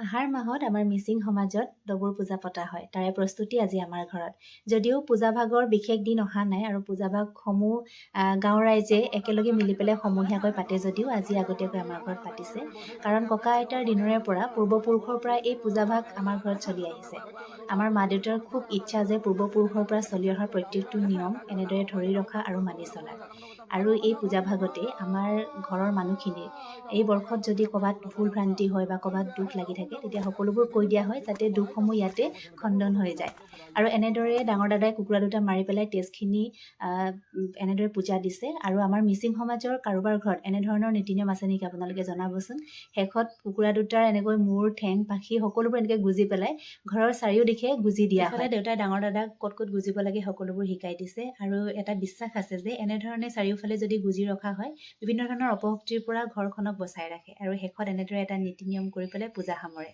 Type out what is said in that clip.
আহাৰ মাহত আমাৰ মিচিং সমাজত ডবুৰ পূজা পতা হয়। তাৰে প্ৰস্তুতি আজি আমাৰ ঘৰত। যদিও পূজা ভাগৰ বিশেষ দিন অহা নাই আৰু পূজা ভাগসমূহ গাঁৱৰ ৰাইজে একেলগে মিলি পেলাই সমূহীয়াকৈ পাতে যদিও আজি আগতীয়াকৈ আমাৰ ঘৰত পাতিছে। কাৰণ ককা আইতাৰ দিনৰে পৰা পূৰ্বপুৰুষৰ পৰা এই পূজা ভাগ আমাৰ ঘৰত চলি আহিছে। আমাৰ মা দেউতাৰ খুব ইচ্ছা যে পূৰ্বপুৰুষৰ পৰা চলি অহা প্ৰত্যেকটো নিয়ম এনেদৰে ধৰি ৰখা আৰু মানি চলা। আৰু এই পূজা ভাগতে আমাৰ ঘৰৰ মানুহখিনিৰ এই বৰ্ষত যদি ক'ৰবাত ভুল ভ্ৰান্তি হয় বা ক'ৰবাত দুখ লাগি থাকে তেতিয়া সকলোবোৰ কৈ দিয়া হয় যাতে দুখসমূহ ইয়াতে খণ্ডন হৈ যায়। আৰু এনেদৰে ডাঙৰ দাদাই কুকুৰা দুটা মাৰি পেলাই তেজখিনি এনেদৰে পূজা দিছে। আৰু আমাৰ মিচিং সমাজৰ কাৰোবাৰ ঘৰত এনেধৰণৰ নীতি নিয়ম আছে নেকি আপোনালোকে জনাবচোন। শেষত কুকুৰা দুটাৰ এনেকৈ মূৰ ঠেং পাখি সকলোবোৰ এনেকৈ গুজি পেলাই ঘৰৰ চাৰিওদিশে গুজি দিয়া হয়। দেউতাই ডাঙৰ দাদাক ক'ত ক'ত গুজিব লাগে সকলোবোৰ শিকাই দিছে। আৰু এটা বিশ্বাস আছে যে এনেধৰণে চাৰিওফালে যদি গুজি ৰখা হয় বিভিন্ন ধৰণৰ অপশক্তিৰ পৰা ঘৰখনক বচাই ৰাখে। আৰু শেষত এনেদৰে এটা নীতি নিয়ম কৰি পেলাই পূজা সামৰে।